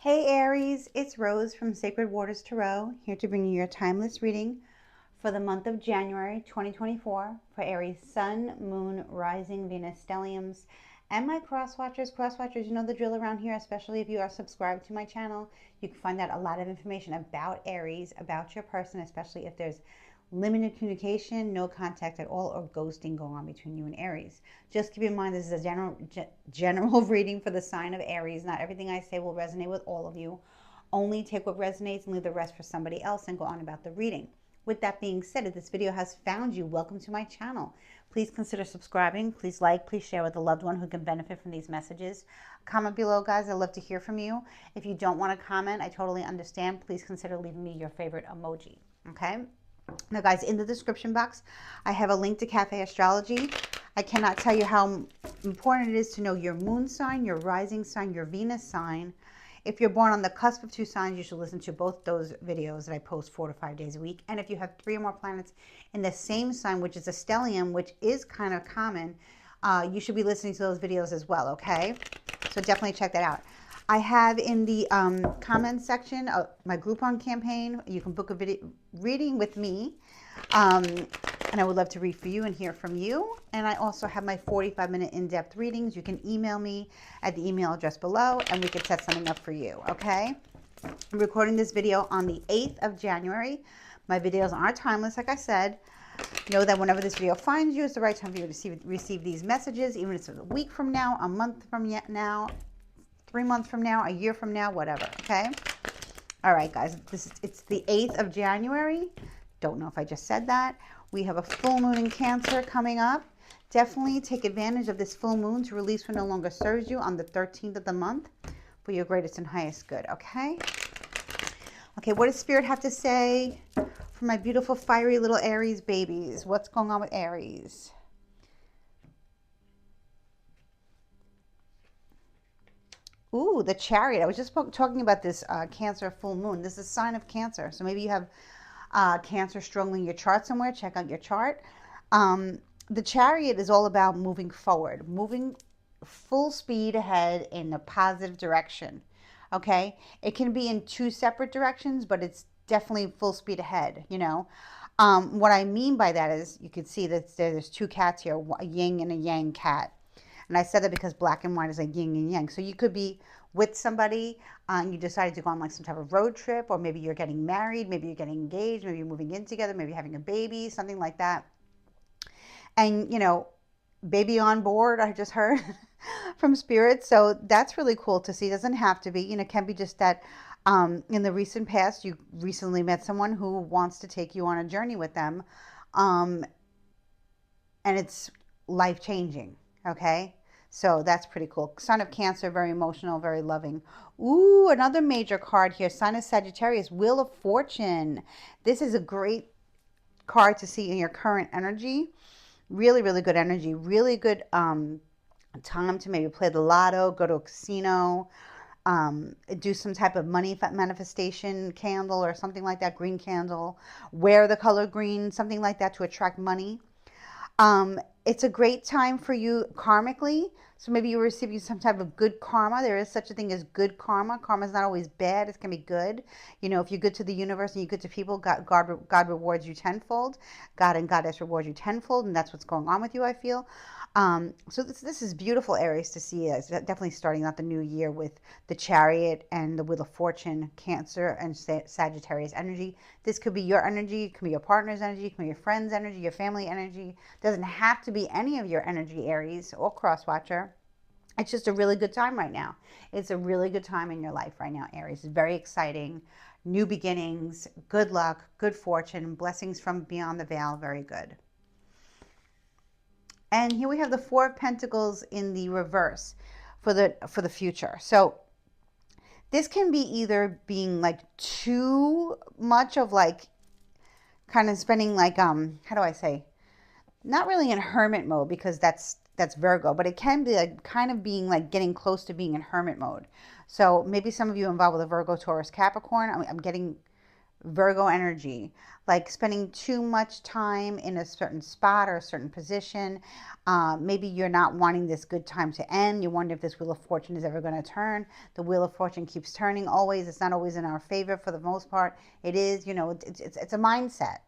Hey Aries, it's Rose from Sacred Waters Tarot, here to bring you your timeless reading for the month of January 2024 for Aries Sun, Moon, Rising, Venus, Stelliums, and my crosswatchers. Crosswatchers, you know the drill around here, especially if you are subscribed to my channel. You can find out a lot of information about Aries, about your person, especially if there's limited communication, no contact at all, or ghosting going on between you and Aries. Just keep in mind this is a general reading for the sign of Aries. Not everything I say will resonate with all of you. Only take what resonates and leave the rest for somebody else and go on about the reading. With that being said, if this video has found you, welcome to my channel. Please consider subscribing. Please like, please share with a loved one who can benefit from these messages. Comment below, guys. I'd love to hear from you. If you don't want to comment, I totally understand. Please consider leaving me your favorite emoji. Okay? Now, guys, in the description box, I have a link to Cafe Astrology. I cannot tell you how important it is to know your moon sign, your rising sign, your Venus sign. If you're born on the cusp of two signs, you should listen to both those videos that I post 4 to 5 days a week. And if you have 3 or more planets in the same sign, which is a stellium, which is kind of common, you should be listening to those videos as well, okay? So definitely check that out. I have in the comments section my Groupon campaign. You can book a video reading with me. And I would love to read for you and hear from you. And I also have my 45-minute in-depth readings. You can email me at the email address below, and we can set something up for you, okay? I'm recording this video on the 8th of January. My videos are timeless, like I said. Know that whenever this video finds you, it's the right time for you to receive these messages, even if it's a week from now, a month from now, 3 months from now, a year from now, whatever, okay? All right, guys, it's the 8th of January. Don't know if I just said that. We have a full moon in Cancer coming up. Definitely take advantage of this full moon to release what no longer serves you on the 13th of the month for your greatest and highest good, okay? Okay, what does Spirit have to say for my beautiful, fiery little Aries babies? What's going on with Aries? Ooh, the Chariot. I was just talking about this Cancer full moon. This is a sign of Cancer. So maybe you have Cancer strongly in your chart somewhere. Check out your chart. The Chariot is all about moving forward, moving full speed ahead in a positive direction. Okay? It can be in 2 separate directions, but it's definitely full speed ahead, you know. What I mean by that is you can see that there's 2 cats here, a yin and a yang cat. And I said that because black and white is like yin and yang. So you could be with somebody and you decided to go on like some type of road trip, or maybe you're getting married, maybe you're getting engaged, maybe you're moving in together, maybe you're having a baby, something like that. And, you know, baby on board, I just heard from Spirit. So that's really cool to see. It doesn't have to be, you know, it can be just that in the recent past, you recently met someone who wants to take you on a journey with them. And it's life changing. Okay. So that's pretty cool. Sign of Cancer, very emotional, very loving. Ooh, another major card here. Sign of Sagittarius, Wheel of Fortune. This is a great card to see in your current energy. Really, really good energy. Really good time to maybe play the lotto, go to a casino, do some type of money manifestation candle or something like that, green candle. Wear the color green, something like that to attract money. It's a great time for you karmically. So maybe you're receiving some type of good karma. There is such a thing as good karma. Karma is not always bad. It can be good. You know, if you're good to the universe and you're good to people, God rewards you tenfold. God and Goddess reward you tenfold. And that's what's going on with you, I feel. So this is beautiful, Aries, to see. It's definitely starting out the new year with the Chariot and the Wheel of Fortune, Cancer and Sagittarius energy. This could be your energy, it could be your partner's energy, it could be your friend's energy, your family energy. It doesn't have to be any of your energy, Aries or Crosswatcher. It's just a really good time right now. It's a really good time in your life right now, Aries. It's very exciting. New beginnings, good luck, good fortune, blessings from beyond the veil. Very good. And here we have the 4 of Pentacles in the reverse for the future. So this can be either being like too much of like kind of spending like how do I say? Not really in hermit mode, because that's Virgo, but it can be like kind of being like getting close to being in hermit mode. So maybe some of you involved with a Virgo, Taurus, Capricorn. I'm getting Virgo energy, like spending too much time in a certain spot or a certain position. Maybe you're not wanting this good time to end. You wonder if this Wheel of Fortune is ever going to turn. The Wheel of Fortune keeps turning always. It's not always in our favor for the most part. It is, it's a mindset.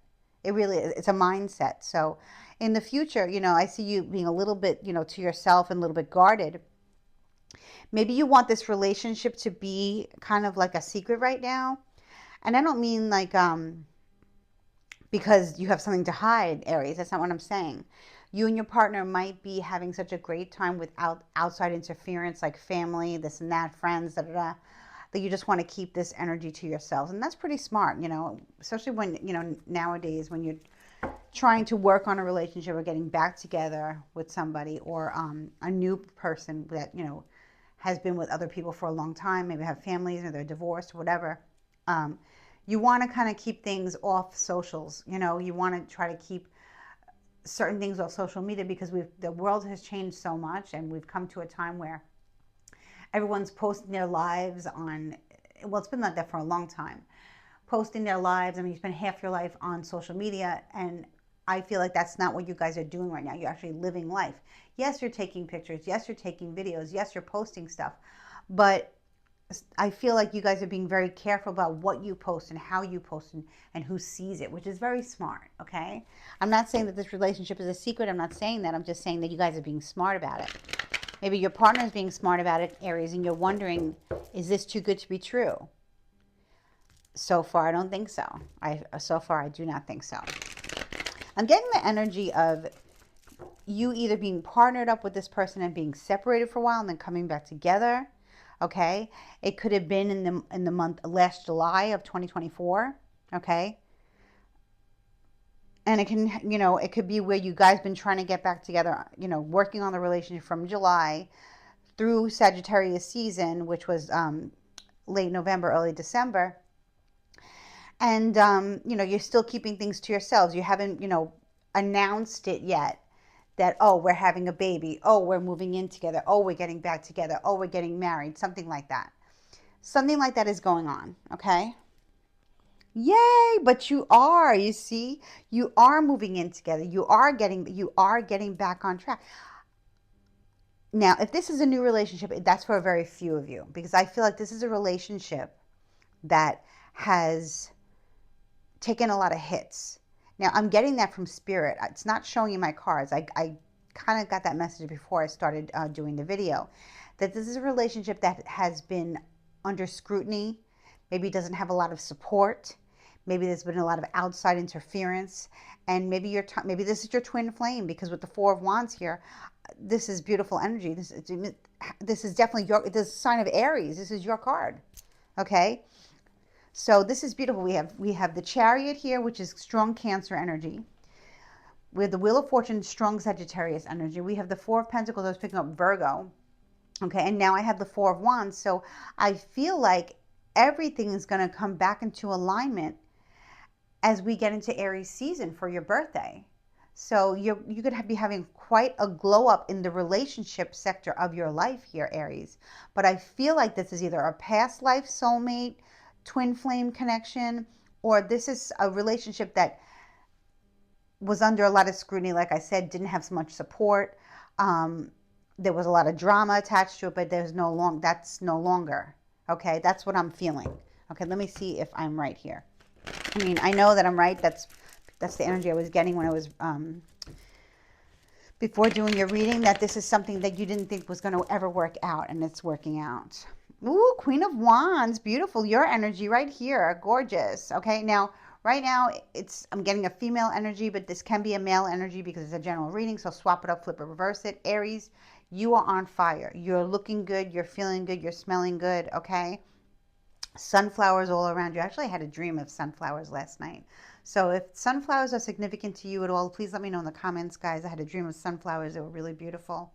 It really is. It's a mindset. So in the future, I see you being a little bit, to yourself and a little bit guarded. Maybe you want this relationship to be kind of like a secret right now. And I don't mean like because you have something to hide, Aries. That's not what I'm saying. You and your partner might be having such a great time without outside interference, like family, this and that, friends, da da da, that you just want to keep this energy to yourselves. And that's pretty smart, especially when, nowadays when you're trying to work on a relationship or getting back together with somebody or a new person that, has been with other people for a long time, maybe have families or they're divorced or whatever. Um, you want to kind of keep things off socials. You want to try to keep certain things off social media because the world has changed so much, and we've come to a time where everyone's posting their lives on. Well, it's been like that for a long time. Posting their lives. I mean, you spend half your life on social media, and I feel like that's not what you guys are doing right now. You're actually living life. Yes, you're taking pictures. Yes, you're taking videos. Yes, you're posting stuff, but I feel like you guys are being very careful about what you post and how you post and who sees it, which is very smart, okay? I'm not saying that this relationship is a secret. I'm not saying that. I'm just saying that you guys are being smart about it. Maybe your partner is being smart about it, Aries, and you're wondering, is this too good to be true? So far, I don't think so. So far, I do not think so. I'm getting the energy of you either being partnered up with this person and being separated for a while and then coming back together. Okay, it could have been in the month last July of 2024. Okay, and it could be where you guys been trying to get back together. Working on the relationship from July through Sagittarius season, which was late November, early December, and you're still keeping things to yourselves. You haven't announced it yet. That, oh, we're having a baby, oh, we're moving in together, oh, we're getting back together, oh, we're getting married, something like that. Something like that is going on, okay? Yay, but you see, you are moving in together. You are getting back on track. Now, if this is a new relationship, that's for a very few of you, because I feel like this is a relationship that has taken a lot of hits. Now, I'm getting that from spirit. It's not showing you my cards. I kind of got that message before I started doing the video, that this is a relationship that has been under scrutiny, maybe doesn't have a lot of support, maybe there's been a lot of outside interference, and maybe this is your twin flame, because with the Four of Wands here, this is beautiful energy. This is definitely this is a sign of Aries. This is your card, okay? So this is beautiful. We have the Chariot here, which is strong Cancer energy. We have the Wheel of Fortune, strong Sagittarius energy. We have the Four of Pentacles. I was picking up Virgo. Okay, and now I have the Four of Wands. So I feel like everything is going to come back into alignment as we get into Aries season for your birthday. So you could be having quite a glow up in the relationship sector of your life here, Aries. But I feel like this is either a past life soulmate, twin flame connection, or this is a relationship that was under a lot of scrutiny. Like I said, didn't have so much support. There was a lot of drama attached to it, but that's no longer. Okay, that's what I'm feeling. Okay, let me see if I'm right here. I mean, I know that I'm right. That's the energy I was getting when I was before doing your reading, that this is something that you didn't think was going to ever work out, and it's working out. Ooh, Queen of Wands, beautiful. Your energy right here, gorgeous. Okay, now right now I'm getting a female energy, but this can be a male energy because it's a general reading. So swap it up, flip it, reverse it. Aries, you are on fire. You're looking good. You're feeling good. You're smelling good. Okay. Sunflowers all around you. Actually, I had a dream of sunflowers last night. So if sunflowers are significant to you at all, please let me know in the comments, guys. I had a dream of sunflowers. They were really beautiful.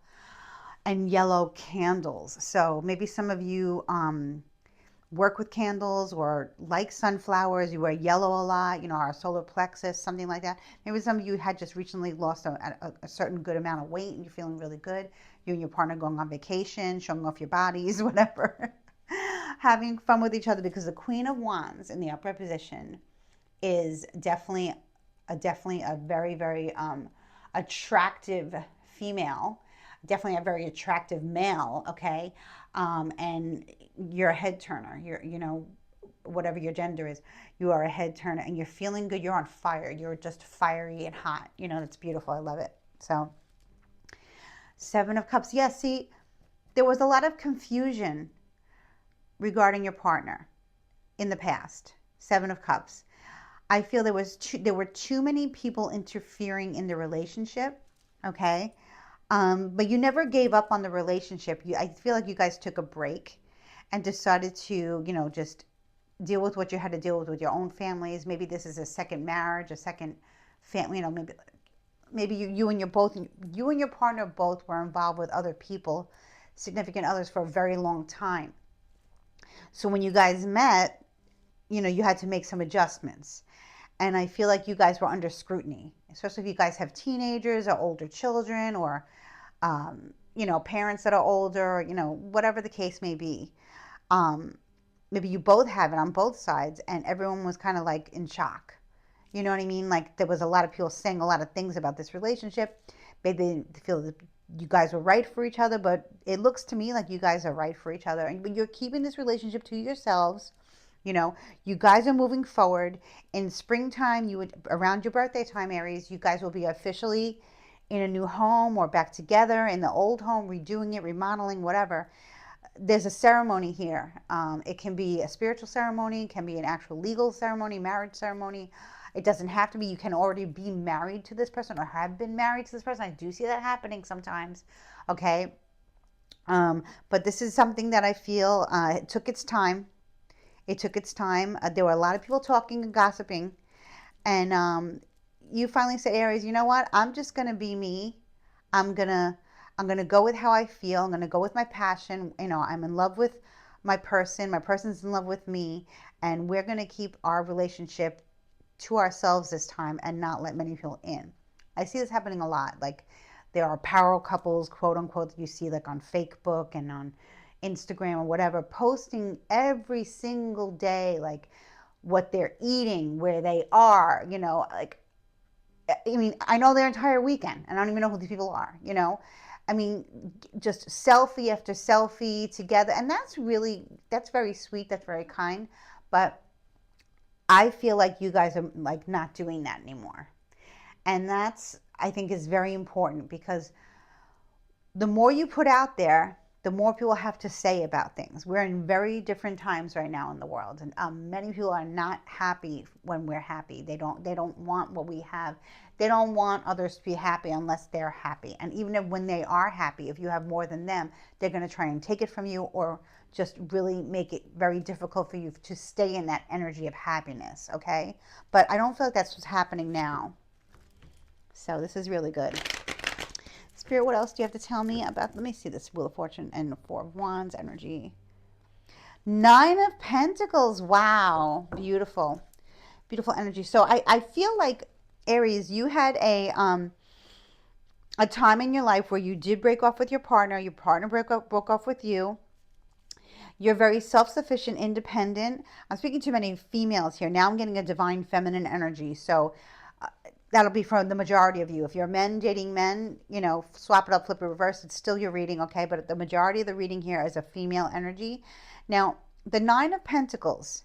And yellow candles. So maybe some of you work with candles or like sunflowers. You wear yellow a lot, our solar plexus, something like that. Maybe some of you had just recently lost a certain good amount of weight and you're feeling really good. You and your partner going on vacation, showing off your bodies, whatever. Having fun with each other, because the Queen of Wands in the upright position is definitely a very, very attractive female, definitely a very attractive male, okay? And you're a head turner. You're, you know, whatever your gender is, you are a head turner and you're feeling good. You're on fire. You're just fiery and hot. You know, that's beautiful. I love it. So, Seven of Cups. Yes, see, there was a lot of confusion regarding your partner in the past. Seven of Cups. I feel there were too many people interfering in the relationship. Okay. But you never gave up on the relationship. I feel like you guys took a break and decided to, you know, just deal with what you had to deal with your own families. Maybe this is a second marriage, a second family. You know, maybe you and your partner both were involved with other people, significant others, for a very long time. So when you guys met, you know, you had to make some adjustments. And I feel like you guys were under scrutiny, especially if you guys have teenagers or older children, or you know, parents that are older, you know, whatever the case may be. Um, Maybe you both have it on both sides, and everyone was kind of like in shock. You know what I mean? Like there was a lot of people saying a lot of things about this relationship. Maybe they didn't feel that you guys were right for each other, but it looks to me like you guys are right for each other. And you're keeping this relationship to yourselves. You know, you guys are moving forward. In springtime, you would, around your birthday time, Aries, you guys will be officially in a new home or back together in the old home, redoing it, remodeling, whatever. There's a ceremony here. It can be a spiritual ceremony, it can be an actual legal ceremony, marriage ceremony. It doesn't have to be. You can already be married to this person or have been married to this person. I do see that happening sometimes. Okay. But this is something that I feel it took its time. It took its time. There were a lot of people talking and gossiping. And you finally say, Aries, you know what? I'm just going to be me. I'm gonna I'm gonna go with how I feel. I'm gonna go with my passion. You know, I'm in love with my person. My person's in love with me, and we're gonna keep our relationship to ourselves this time and not let many people in. I see this happening a lot. Like there are power couples, quote unquote, that you see like on Facebook and on Instagram or whatever, posting every single day, like what they're eating, where they are, you know, like I mean, I know their entire weekend, and I don't even know who these people are, you know? I mean, just selfie after selfie together. And that's very sweet. That's very kind. But I feel like you guys are like not doing that anymore. And that's, I think, is very important because the more you put out there, the more people have to say about things. We're in very different times right now in the world, and many people are not happy when we're happy. They don't want what we have. They don't want others to be happy unless they're happy. And even if, when they are happy, if you have more than them, they're going to try and take it from you or just really make it very difficult for you to stay in that energy of happiness. Okay, but I don't feel like that's what's happening now. So this is really good. Spirit, what else do you have to tell me about? Let me see this Wheel of Fortune and Four of Wands energy. Nine of Pentacles. Wow. Beautiful. Beautiful energy. So I feel like, Aries, you had a time in your life where you did break off with your partner. Your partner broke off with you. You're very self-sufficient, independent. I'm speaking to many females here. Now I'm getting a divine feminine energy. So that'll be for the majority of you. If you're men dating men, you know, swap it up, flip it, reverse. It's still your reading, okay? But the majority of the reading here is a female energy. Now, the Nine of Pentacles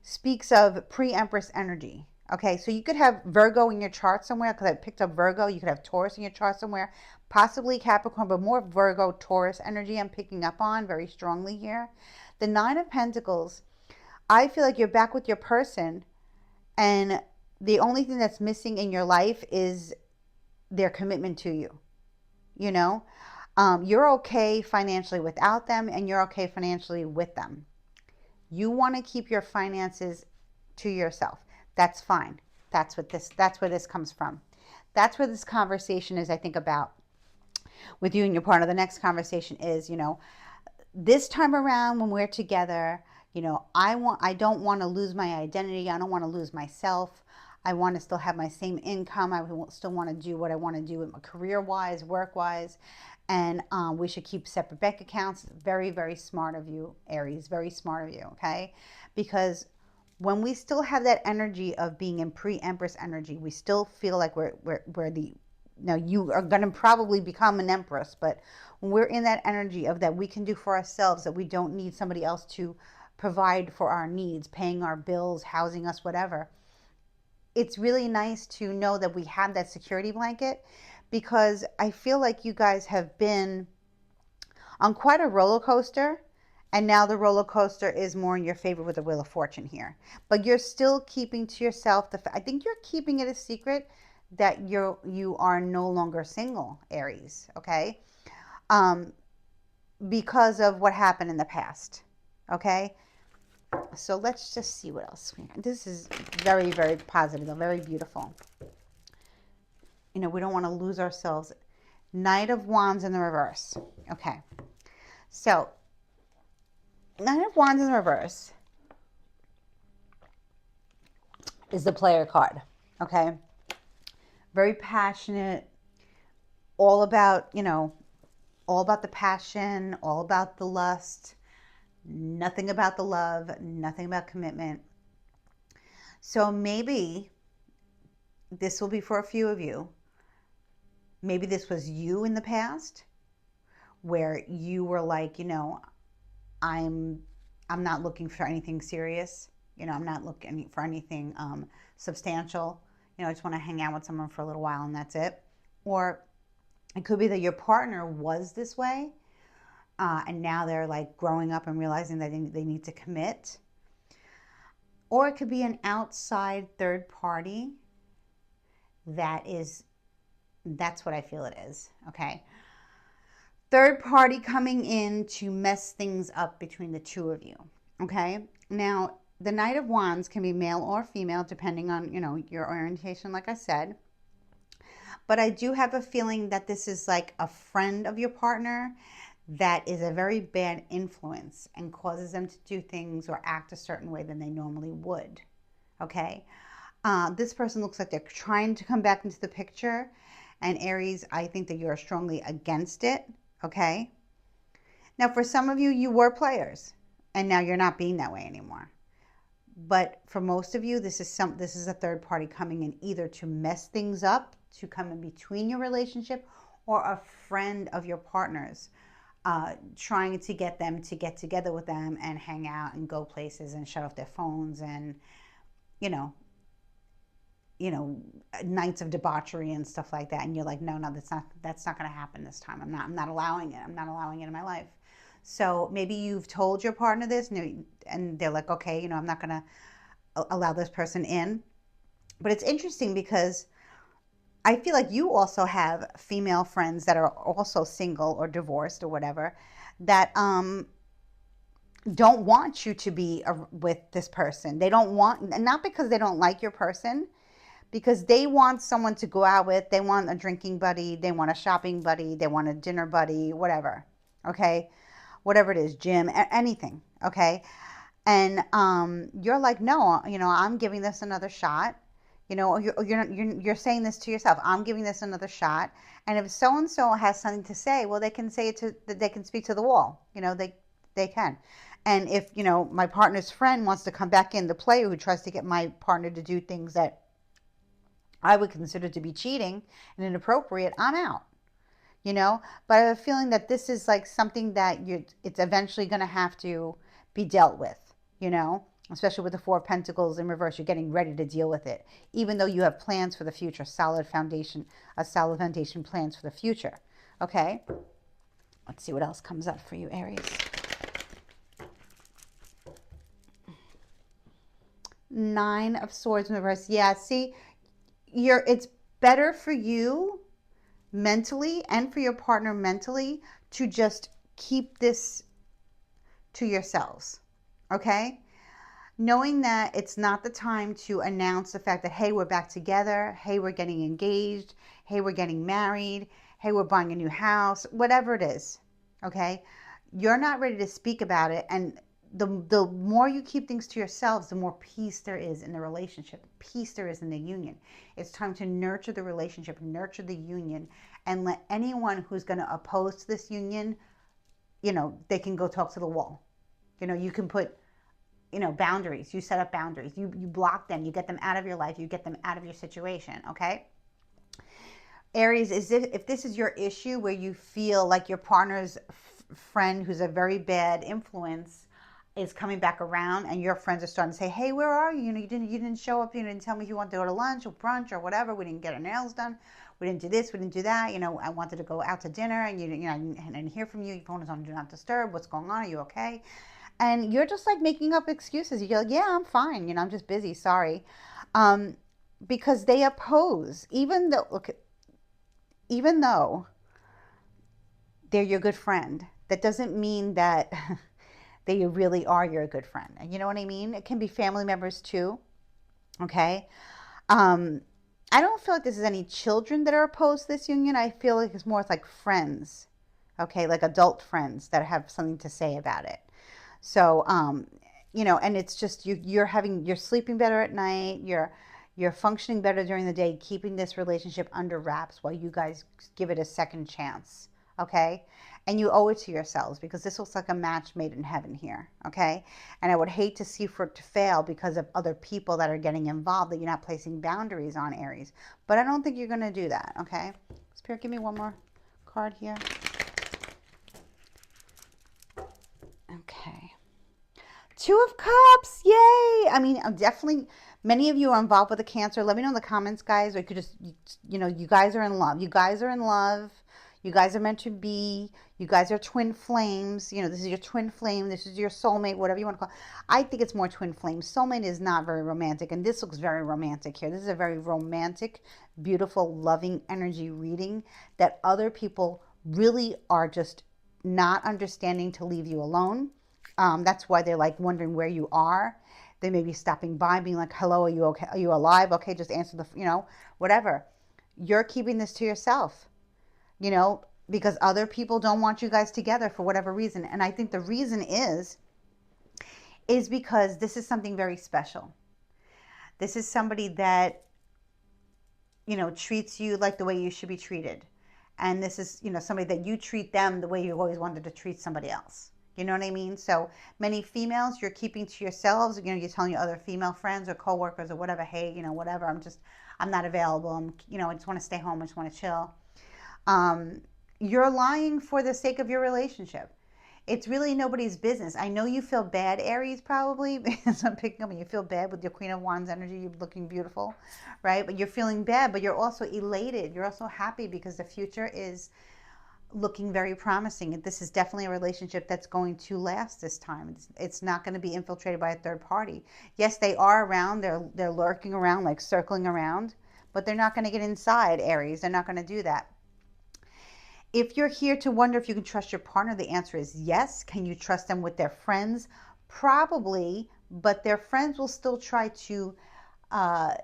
speaks of pre-Empress energy. Okay, so you could have Virgo in your chart somewhere because I picked up Virgo. You could have Taurus in your chart somewhere, possibly Capricorn, but more Virgo, Taurus energy I'm picking up on very strongly here. The Nine of Pentacles, I feel like you're back with your person, and the only thing that's missing in your life is their commitment to you. You know, you're okay financially without them, and you're okay financially with them. You want to keep your finances to yourself. That's fine. That's where this comes from. That's where this conversation is, I think, about with you and your partner. The next conversation is, you know, this time around when we're together, you know, I don't want to lose my identity. I don't want to lose myself. I want to still have my same income. I still want to do what I want to do career wise, work wise. And we should keep separate bank accounts. Very, very smart of you, Aries. Very smart of you, okay? Because when we still have that energy of being in pre-empress energy, we still feel like we're the, now you are going to probably become an empress, but when we're in that energy of that we can do for ourselves, that we don't need somebody else to provide for our needs, paying our bills, housing us, whatever, it's really nice to know that we have that security blanket, because I feel like you guys have been on quite a roller coaster, and now the roller coaster is more in your favor with the Wheel of Fortune here. But you're still keeping to yourself I think you're keeping it a secret that you are no longer single, Aries, okay? Um, because of what happened in the past, okay? So let's just see what else. This is very, very positive, very beautiful. You know, we don't want to lose ourselves. Knight of Wands in the reverse. Okay. So, Knight of Wands in the reverse is the player card. Okay. Very passionate, all about, all about the passion, all about the lust, nothing about the love, nothing about commitment. So maybe this will be for a few of you. Maybe this was you in the past where you were like, I'm I'm not looking for anything serious. I'm not looking for anything substantial. I just want to hang out with someone for a little while and that's it. Or it could be that your partner was this way, and now they're like growing up and realizing that they need to commit. Or it could be an outside third party that's what I feel it is, okay? Third party coming in to mess things up between the two of you, okay? Now, the Knight of Wands can be male or female depending on, your orientation, like I said. But I do have a feeling that this is like a friend of your partner that is a very bad influence and causes them to do things or act a certain way than they normally would, okay? This person looks like they're trying to come back into the picture. And Aries, I think that you're strongly against it, okay? Now, for some of you, you were players, and now you're not being that way anymore. But for most of you, this is a third party coming in either to mess things up, to come in between your relationship, or a friend of your partner's, trying to get them to get together with them and hang out and go places and shut off their phones and, you know, nights of debauchery and stuff like that. And you're like, no, that's not going to happen this time. I'm not allowing it. I'm not allowing it in my life. So maybe you've told your partner this and they're like, okay, I'm not going to allow this person in. But it's interesting because I feel like you also have female friends that are also single or divorced or whatever that don't want you to be with this person. They don't want, and not because they don't like your person, because they want someone to go out with. They want a drinking buddy, they want a shopping buddy, they want a dinner buddy, whatever. Okay, whatever it is, gym, anything. Okay, and you're like, no, I'm giving this another shot. You're saying this to yourself. I'm giving this another shot. And if so and so has something to say, well, they can say it they can speak to the wall. They can. And if my partner's friend wants to come back in, the player who tries to get my partner to do things that I would consider to be cheating and inappropriate, I'm out. But I have a feeling that this is like something that it's eventually going to have to be dealt with, especially with the Four of Pentacles in reverse. You're getting ready to deal with it, even though you have plans for the future, a solid foundation plans for the future. Okay, let's see what else comes up for you, Aries. Nine of Swords in reverse. Yeah, see, it's better for you mentally and for your partner mentally to just keep this to yourselves, okay? Knowing that it's not the time to announce the fact that, hey, we're back together, hey, we're getting engaged, hey, we're getting married, hey, we're buying a new house, whatever it is, okay? You're not ready to speak about it, and the more you keep things to yourselves, the more peace there is in the relationship, peace there is in the union. It's time to nurture the relationship, nurture the union, and let anyone who's going to oppose this union, they can go talk to the wall. You can put, boundaries. You set up boundaries. You block them. You get them out of your life. You get them out of your situation. Okay. Aries, if this is your issue where you feel like your partner's friend who's a very bad influence is coming back around, and your friends are starting to say, "Hey, where are you? You didn't show up. You didn't tell me if you wanted to go to lunch or brunch or whatever. We didn't get our nails done. We didn't do this. We didn't do that. I wanted to go out to dinner, and I didn't hear from you. Your phone is on do not disturb. What's going on? Are you okay?" And you're just like making up excuses. You're like, "Yeah, I'm fine. I'm just busy. Sorry." Um, because they oppose, even though they're your good friend, that doesn't mean that they really are your good friend. You know what I mean? It can be family members too. Okay. Um, I don't feel like this is any children that are opposed to this union. I feel like it's more like friends. Okay, like adult friends that have something to say about it. So, and it's just you're sleeping better at night. You're functioning better during the day, keeping this relationship under wraps while you guys give it a second chance. Okay. And you owe it to yourselves because this looks like a match made in heaven here. Okay. And I would hate to see for it to fail because of other people that are getting involved that you're not placing boundaries on, Aries. But I don't think you're going to do that. Okay. Spirit, give me one more card here. Okay. Two of Cups. Yay. I mean, I'm definitely, many of you are involved with the Cancer. Let me know in the comments, guys. Or you could just, you guys are in love. You guys are in love. You guys are meant to be. You guys are twin flames. This is your twin flame. This is your soulmate, whatever you want to call it. I think it's more twin flames. Soulmate is not very romantic. And this looks very romantic here. This is a very romantic, beautiful, loving energy reading that other people really are just not understanding to leave you alone. That's why they're like wondering where you are. They may be stopping by, being like, "Hello, are you okay? Are you alive? Okay, just answer whatever." You're keeping this to yourself, because other people don't want you guys together for whatever reason. And I think the reason is because this is something very special. This is somebody that, treats you like the way you should be treated. And this is, somebody that you treat them the way you always wanted to treat somebody else. You know what I mean? So many females, you're keeping to yourselves. You're telling your other female friends or coworkers or whatever, "Hey, whatever. I'm not available. I just want to stay home. I just want to chill." You're lying for the sake of your relationship. It's really nobody's business. I know you feel bad, Aries, probably, because I'm picking up and you feel bad with your Queen of Wands energy. You're looking beautiful, right? But you're feeling bad, but you're also elated. You're also happy because the future is looking very promising. This is definitely a relationship that's going to last this time. It's not going to be infiltrated by a third party. Yes, they are around. They're lurking around, like circling around, but they're not going to get inside, Aries. They're not going to do that. If you're here to wonder if you can trust your partner, the answer is yes. Can you trust them with their friends? Probably, but their friends will still try to, uh,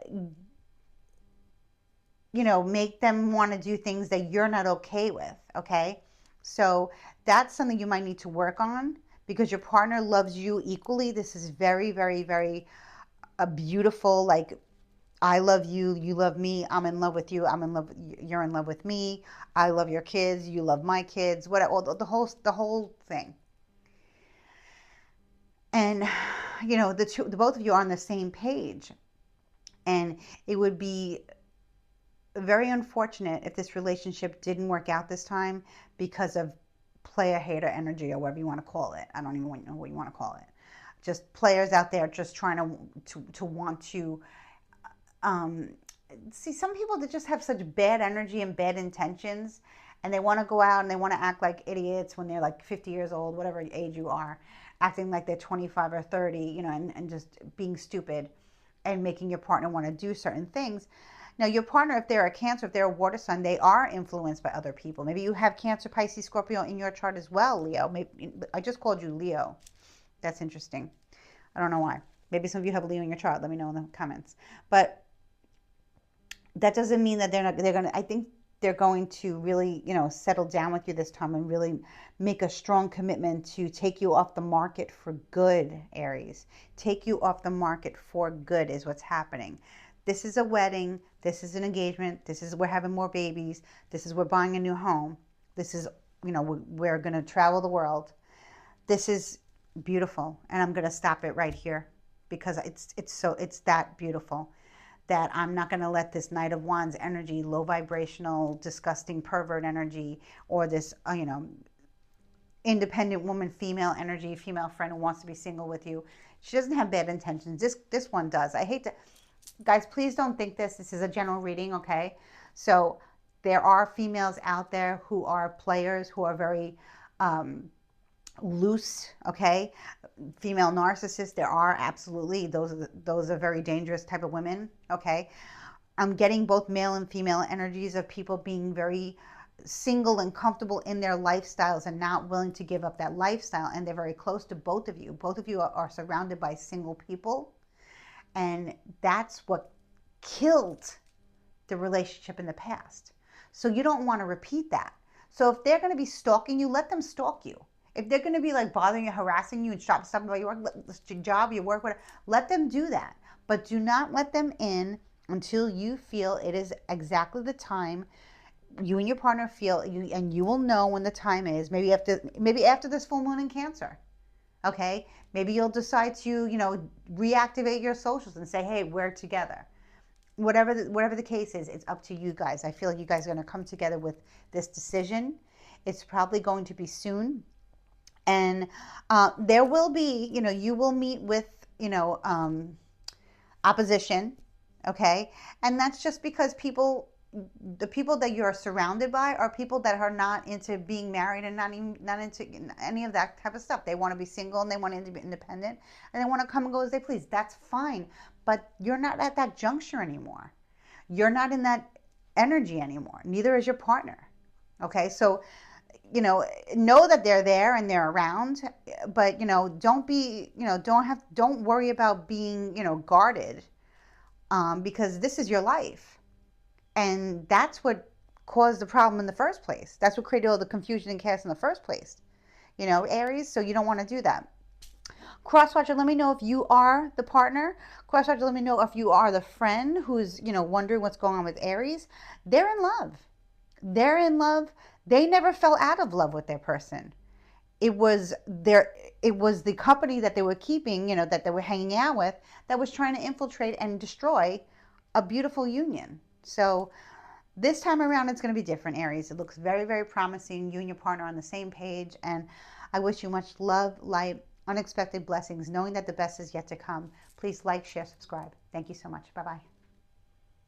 make them want to do things that you're not okay with. Okay. So that's something you might need to work on because your partner loves you equally. This is very, very, very a beautiful, like, I love you, you love me, I'm in love with you, I'm in love, you're in love with me, I love your kids, you love my kids, whatever, the whole thing. And the both of you are on the same page. And it would be very unfortunate if this relationship didn't work out this time because of player hater energy or whatever you want to call it. I don't even know what you want to call it. Just players out there just trying to want to see, some people that just have such bad energy and bad intentions, and they want to go out and they want to act like idiots when they're like 50 years old, whatever age you are, acting like they're 25 or 30, and just being stupid and making your partner want to do certain things. Now, your partner, if they're a Cancer, if they're a water sign, they are influenced by other people. Maybe you have Cancer, Pisces, Scorpio in your chart as well, Leo. Maybe I just called you Leo. That's interesting. I don't know why. Maybe some of you have Leo in your chart. Let me know in the comments. But that doesn't mean that they're going to, I think they're going to really, settle down with you this time and really make a strong commitment to take you off the market for good, Aries. Take you off the market for good is what's happening. This is a wedding. This is an engagement. This is we're having more babies. This is we're buying a new home. This is, we're going to travel the world. This is Beautiful. And I'm going to stop it right here because it's that beautiful that I'm not going to let this Knight of Wands energy, low vibrational, disgusting pervert energy, or this, independent woman, female energy, female friend who wants to be single with you. She doesn't have bad intentions. This one does. I hate to, guys, please don't think this. This is a general reading, okay? So there are females out there who are players, who are very loose, okay? Female narcissists, there are absolutely. Those are very dangerous type of women, okay? I'm getting both male and female energies of people being very single and comfortable in their lifestyles and not willing to give up that lifestyle. And they're very close to both of you. Both of you are surrounded by single people. And that's what killed the relationship in the past. So you don't want to repeat that. So if they're going to be stalking you, let them stalk you. If they're going to be like bothering you, harassing you, and stopping about your work, your job, your work, whatever, let them do that. But do not let them in until you feel it is exactly the time. You and your partner feel you, and you will know when the time is. Maybe after this full moon in Cancer. Okay, maybe you'll decide to reactivate your socials and say, hey, we're together. Whatever the case is, it's up to you guys. I feel like you guys are going to come together with this decision. It's probably going to be soon. And there will be, you will meet with, opposition. Okay. And that's just because the people that you're surrounded by are people that are not into being married and not into any of that type of stuff. They want to be single and they want to be independent and they want to come and go as they please. That's fine. But you're not at that juncture anymore. You're not in that energy anymore. Neither is your partner. Okay. So, know that they're there and they're around, but, don't worry about being, guarded, because this is your life. And that's what caused the problem in the first place. That's what created all the confusion and chaos in the first place. Aries, so you don't want to do that. Crosswatcher, let me know if you are the partner. Crosswatcher, let me know if you are the friend who's, wondering what's going on with Aries. They're in love. They're in love. They never fell out of love with their person. It was the company that they were keeping, that they were hanging out with, that was trying to infiltrate and destroy a beautiful union. So this time around, it's going to be different, Aries. It looks very, very promising. You and your partner are on the same page. And I wish you much love, light, unexpected blessings, knowing that the best is yet to come. Please like, share, subscribe. Thank you so much. Bye-bye.